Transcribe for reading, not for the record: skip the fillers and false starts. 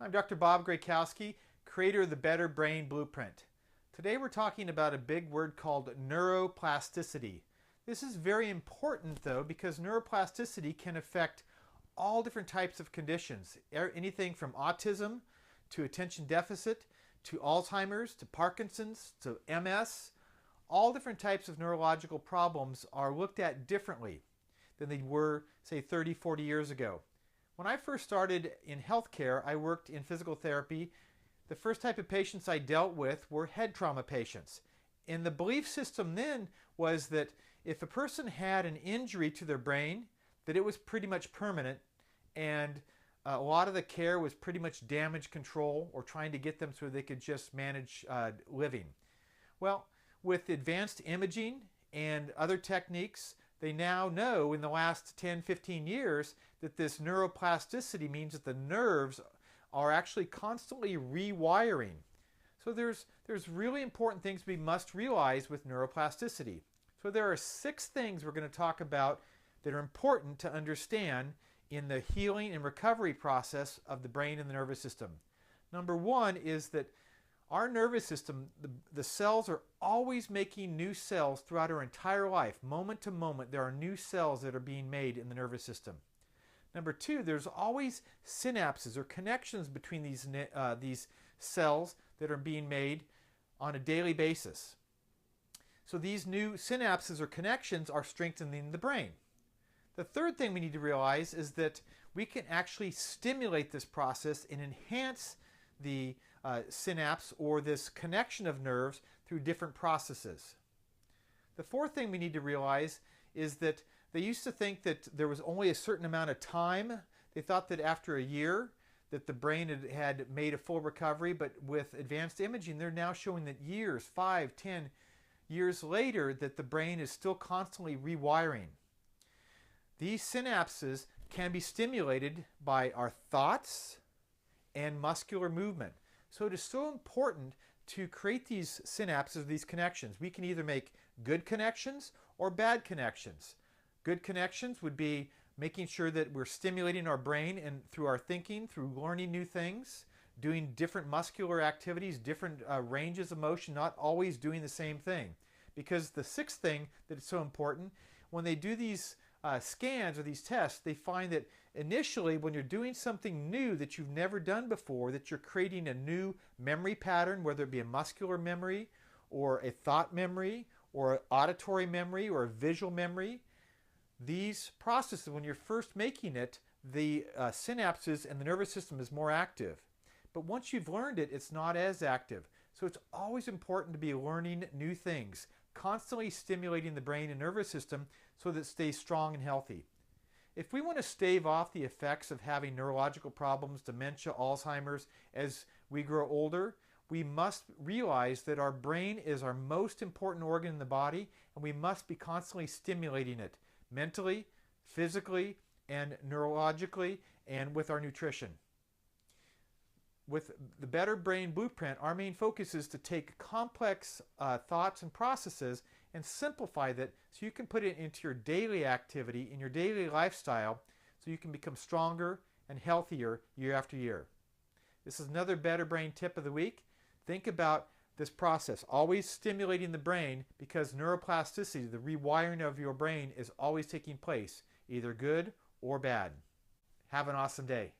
I'm Dr. Bob Graykowski, creator of the Better Brain Blueprint. Today we're talking about a big word called neuroplasticity. This is very important though because neuroplasticity can affect all different types of conditions. Anything from autism to attention deficit to Alzheimer's to Parkinson's to MS. All different types of neurological problems are looked at differently than they were, say, 30, 40 years ago. When I first started in healthcare, I worked in physical therapy. The first type of patients I dealt with were head trauma patients. And the belief system then was that if a person had an injury to their brain, that it was pretty much permanent, and a lot of the care was pretty much damage control or trying to get them so they could just manage living. Well, with advanced imaging and other techniques, they now know in the last 10, 15 years that this neuroplasticity means that the nerves are actually constantly rewiring. So there's really important things we must realize with neuroplasticity. So there are 6 things we're going to talk about that are important to understand in the healing and recovery process of the brain and the nervous system. Number 1 is that our nervous system, the cells are always making new cells throughout our entire life. Moment to moment, there are new cells that are being made in the nervous system. Number 2, there's always synapses or connections between these cells that are being made on a daily basis. So these new synapses or connections are strengthening the brain. The third thing we need to realize is that we can actually stimulate this process and enhance the synapse or this connection of nerves through different processes. The fourth thing we need to realize is that they used to think that there was only a certain amount of time. They thought that after a year that the brain had made a full recovery, but with advanced imaging they're now showing that years, 5, 10 years later, that the brain is still constantly rewiring. These synapses can be stimulated by our thoughts and muscular movement. So it is so important to create these synapses, these connections. We can either make good connections or bad connections. Good connections would be making sure that we're stimulating our brain and through our thinking, through learning new things, doing different muscular activities, different ranges of motion, not always doing the same thing. Because the 6th thing that is so important, when they do these scans or these tests, they find that initially when you're doing something new that you've never done before, that you're creating a new memory pattern, whether it be a muscular memory or a thought memory or an auditory memory or a visual memory. These processes, when you're first making it, the synapses and the nervous system is more active. But once you've learned it, it's not as active. So it's always important to be learning new things, constantly stimulating the brain and nervous system so that it stays strong and healthy. If we want to stave off the effects of having neurological problems, dementia, Alzheimer's, as we grow older, we must realize that our brain is our most important organ in the body, and we must be constantly stimulating it mentally, physically, and neurologically, and with our nutrition. With the Better Brain Blueprint, our main focus is to take complex thoughts and processes and simplify that so you can put it into your daily activity, in your daily lifestyle, so you can become stronger and healthier year after year. This is another Better Brain tip of the week. Think about this process, always stimulating the brain, because neuroplasticity, the rewiring of your brain, is always taking place, either good or bad. Have an awesome day.